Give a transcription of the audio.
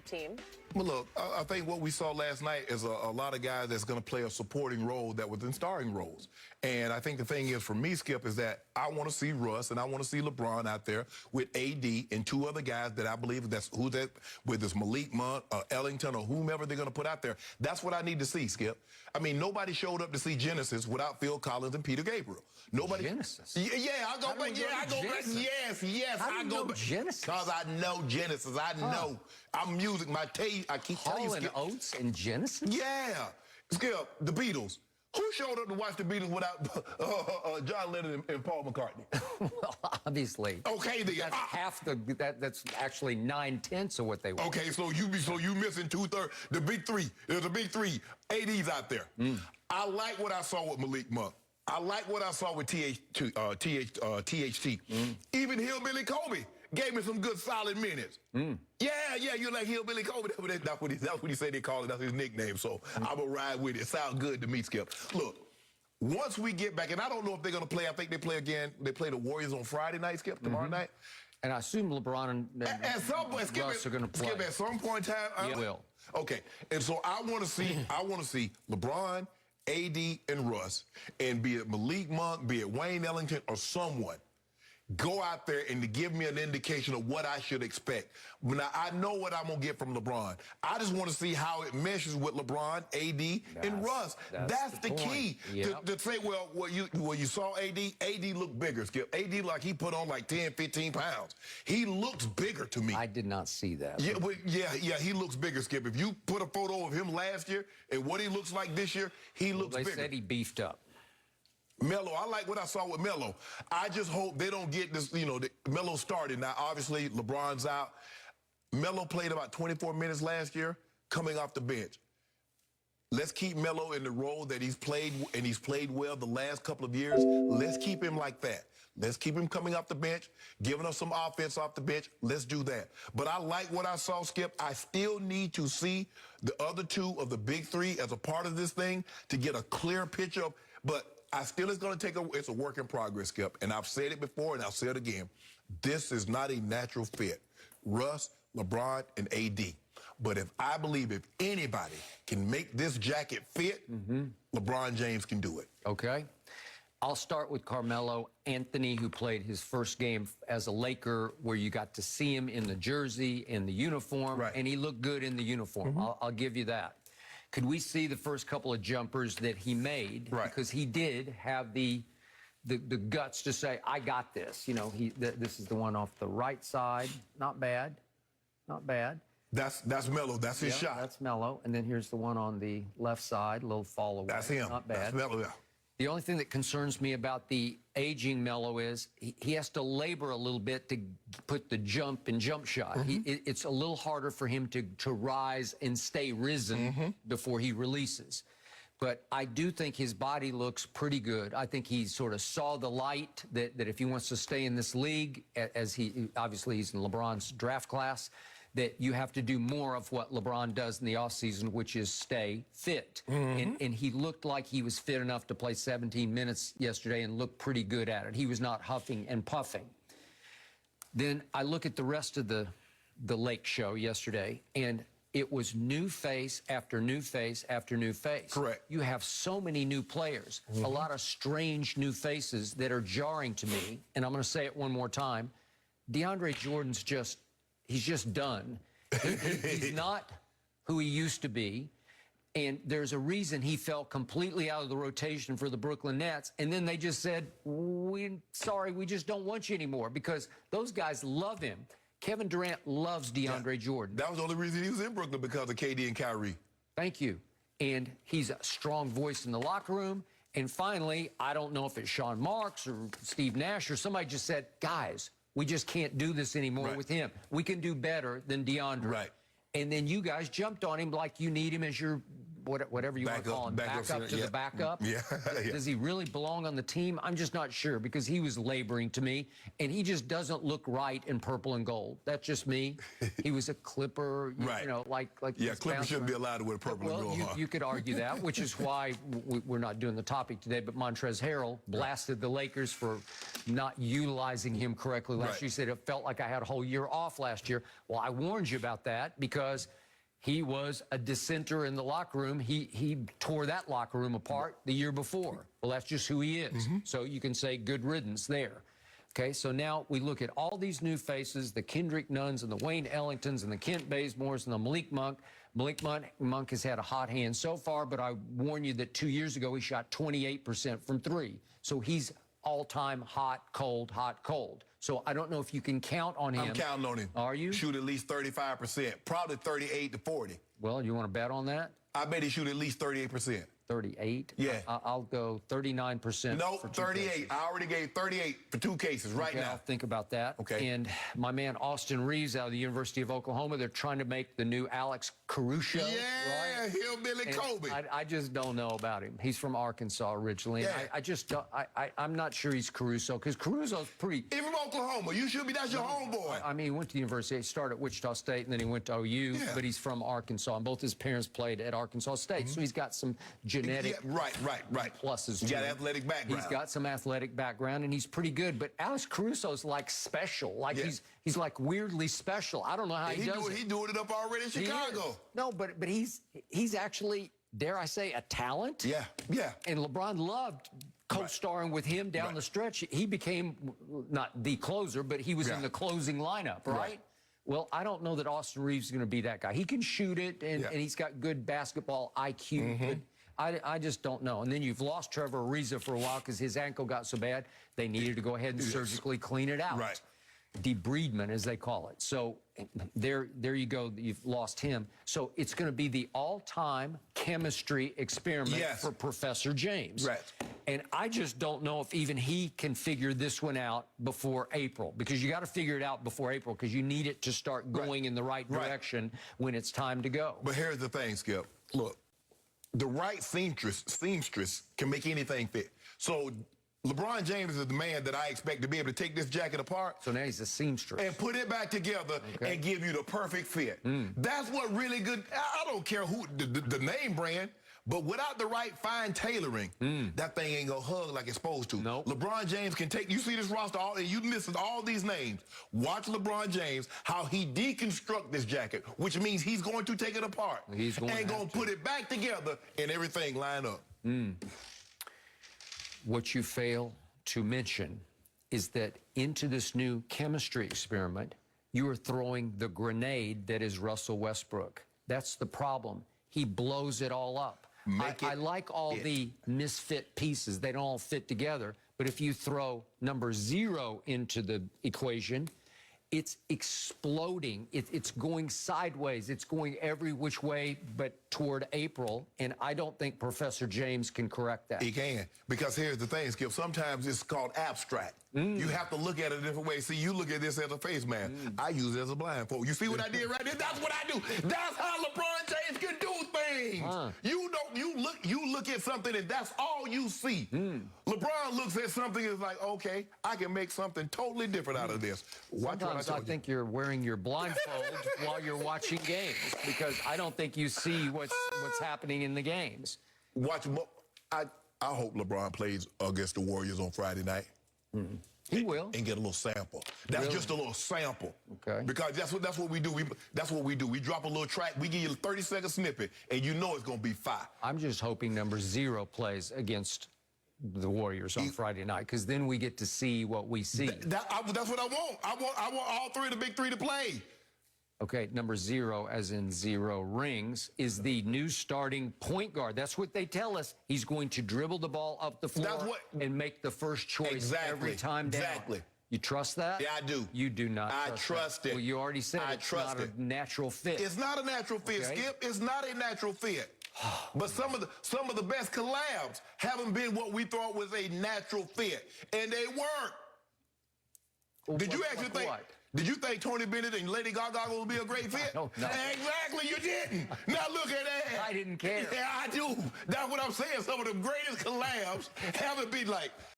championship team. Well, look, I think what we saw last night is a lot of guys that's going to play a supporting role that was in starting roles. And I think the thing is, for me, Skip, is that I want to see Russ and I want to see LeBron out there with AD and two other guys that I believe whether it's Malik Monk or Ellington or whomever they're going to put out there. That's what I need to see, Skip. I mean, nobody showed up to see Genesis without Phil Collins and Peter Gabriel. Nobody. Genesis? Yeah, I go back. Yeah, I go back. Yes, How do you know Genesis? Because I know Genesis. I know. I'm music. My taste. I keep telling you, Skip. Hall & Oates and Genesis? Yeah. Skip, the Beatles. Who showed up to watch the Beatles without John Lennon and Paul McCartney? Well, obviously. Okay, then. That's half the. That's actually 9/10 of what they were. Okay, so you missing 2/3. The big three. There's a big three. ADs out there. I like what I saw with Malik Monk. I like what I saw with THT. Even Hillbilly Kobe gave me some good solid minutes. Yeah, you're like Hillbilly Kobe. That's what he said they call it. That's his nickname. So I'm going to ride with it. Sounds good to me, Skip. Look, once we get back, and I don't know if they're going to play. I think they play again. They play the Warriors on Friday night, Skip, tomorrow night. And I assume LeBron and at some point, Skip, Russ are going to play. Skip, at some point in time, He will. Okay, and so I want to see LeBron, AD, and Russ, and be it Malik Monk, be it Wayne Ellington, or someone, go out there and to give me an indication of what I should expect. Now, I know what I'm going to get from LeBron. I just want to see how it meshes with LeBron, AD, and Russ. That's the key. Yep. To say, well, you saw AD looked bigger, Skip. AD, like he put on like 10, 15 pounds. He looks bigger to me. I did not see that. Yeah, he looks bigger, Skip. If you put a photo of him last year and what he looks like this year, he looks bigger. They said he beefed up. Melo, I like what I saw with Melo. I just hope they don't get this, Melo started. Now, obviously, LeBron's out. Melo played about 24 minutes last year coming off the bench. Let's keep Melo in the role that he's played, and he's played well the last couple of years. Let's keep him like that. Let's keep him coming off the bench, giving us some offense off the bench. Let's do that. But I like what I saw, Skip. I still need to see the other two of the big three as a part of this thing to get a clear picture of, but it's going to take it's a work in progress, Skip. And I've said it before and I'll say it again. This is not a natural fit. Russ, LeBron, and AD. But if anybody can make this jacket fit, LeBron James can do it. Okay. I'll start with Carmelo Anthony, who played his first game as a Laker, where you got to see him in the jersey, in the uniform, and he looked good in the uniform. I'll give you that. Could we see the first couple of jumpers that he made? Because he did have the guts to say, I got this. This is the one off the right side. Not bad. Not bad. That's Melo. That's his shot. That's Melo. And then here's the one on the left side, a little fall away. That's him. Not bad. That's Melo, yeah. The only thing that concerns me about the aging Melo is he has to labor a little bit to put the jump shot. It's a little harder for him to rise and stay risen before he releases. But I do think his body looks pretty good. I think he sort of saw the light that if he wants to stay in this league, as obviously he's in LeBron's draft class, that you have to do more of what LeBron does in the offseason, which is stay fit. And he looked like he was fit enough to play 17 minutes yesterday and looked pretty good at it. He was not huffing and puffing. Then I look at the rest of the Lake show yesterday, and it was new face after new face after new face. Correct. You have so many new players, a lot of strange new faces that are jarring to me. And I'm going to say it one more time. DeAndre Jordan's he's just done. He's not who he used to be. And there's a reason he fell completely out of the rotation for the Brooklyn Nets. And then they just said, sorry, we just don't want you anymore, because those guys love him. Kevin Durant loves DeAndre Jordan. That was the only reason he was in Brooklyn, because of KD and Kyrie. Thank you. And he's a strong voice in the locker room. And finally, I don't know if it's Sean Marks or Steve Nash or somebody just said, guys, we just can't do this anymore with him. We can do better than DeAndre. And then you guys jumped on him like you need him as your whatever you want to call him, backup to the backup. Yeah. Does he really belong on the team? I'm just not sure, because he was laboring to me, and he just doesn't look right in purple and gold. That's just me. He was a Clipper, you know, like yeah, Clippers shouldn't be allowed to wear purple and gold. You could argue that, which is why we're not doing the topic today. But Montrezl Harrell blasted the Lakers for not utilizing him correctly last year. He said it felt like I had a whole year off last year. Well, I warned you about that, because he was a dissenter in the locker room. He tore that locker room apart the year before. Well, that's just who he is. So you can say good riddance there. Okay, so now we look at all these new faces, the Kendrick Nunns and the Wayne Ellingtons and the Kent Bazemores and the Malik Monk. Malik Monk has had a hot hand so far, but I warn you that 2 years ago he shot 28% from three. So he's all-time hot, cold, hot, cold. So I don't know if you can count on him. I'm counting on him. Are you? Shoot at least 35%, probably 38 to 40. Well, you want to bet on that? I bet he shoot at least 38%. 38? Yeah. I'll go 39%. No, for 38. cases. I already gave 38 for 2 cases right now. I'll think about that. Okay. And my man Austin Reeves out of the University of Oklahoma, they're trying to make the new Alex Caruso. Yeah, right? Hillbilly And Kobe. I just don't know about him. He's from Arkansas originally. Yeah. I just don't, I'm not sure he's Caruso, because Caruso's pretty... Even from Oklahoma, you should be, that's your homeboy. I mean, he went to the university. He started at Wichita State, and then he went to OU, but he's from Arkansas, and both his parents played at Arkansas State, so he's got some genetic Right. pluses. He's got athletic background. He's got some athletic background, and he's pretty good. But Alex Caruso's like special. Like he's like weirdly special. I don't know how he does it. He's doing it up already in Chicago. No, but he's actually, dare I say, a talent. Yeah. And LeBron loved co-starring with him down the stretch. He became not the closer, but he was in the closing lineup, right? Well, I don't know that Austin Reeves is going to be that guy. He can shoot it, and he's got good basketball IQ, but I just don't know. And then you've lost Trevor Ariza for a while because his ankle got so bad, they needed to go ahead and surgically clean it out. Right. Debridement, as they call it. So there you go. You've lost him. So it's going to be the all-time chemistry experiment for Professor James. Right. And I just don't know if even he can figure this one out before April, because you got to figure it out before April, because you need it to start going in the right direction when it's time to go. But here's the thing, Skip. Look, the right seamstress can make anything fit. So LeBron James is the man that I expect to be able to take this jacket apart. So now he's a seamstress. And put it back together and give you the perfect fit. That's what really good, I don't care who, the name brand, but without the right fine tailoring, that thing ain't gonna hug like it's supposed to. Nope. LeBron James can take, you see this roster, and you listen to all these names. Watch LeBron James, how he deconstruct this jacket, which means he's going to take it apart. He's going to put it back together and everything line up. What you fail to mention is that into this new chemistry experiment, you are throwing the grenade that is Russell Westbrook. That's the problem. He blows it all up. I like all the misfit pieces. They don't all fit together. But if you throw number 0 into the equation, it's exploding. It's going sideways. It's going every which way but toward April. And I don't think Professor James can correct that. He can. Because here's the thing, Skip. Sometimes it's called abstract. You have to look at it a different way. See, you look at this as a face man. I use it as a blindfold. You see what I did right there? That's what I do. That's how LeBron James can do things. You look at something and that's all you see. LeBron looks at something and is like, okay, I can make something totally different out of this. Sometimes I think you're wearing your blindfold while you're watching games, because I don't think you see what's happening in the games. I hope LeBron plays against the Warriors on Friday night. He will. And get a little sample. That's just a little sample. Okay. Because that's what we do. That's what we do. We drop a little track, we give you a 30-second snippet, and you know it's going to be fire. I'm just hoping number 0 plays against the Warriors on Friday night, because then we get to see what we see. That's what I want. I want all 3 of the big 3 to play. Okay, number 0, as in 0 rings, is the new starting point guard. That's what they tell us. He's going to dribble the ball up the floor and make the first choice every time down. Exactly. You trust that? Yeah, I do. You do not I trust it. Well, you already said it's not a natural fit. It's not a natural fit, Skip. It's not a natural fit. But some of the best collabs haven't been what we thought was a natural fit, and they weren't. Well, Did you actually think? Did you think Tony Bennett and Lady Gaga would be a great fit? No. Exactly, you didn't. Now look at that. I didn't care. Yeah, I do. That's what I'm saying. Some of the greatest collabs haven't been like,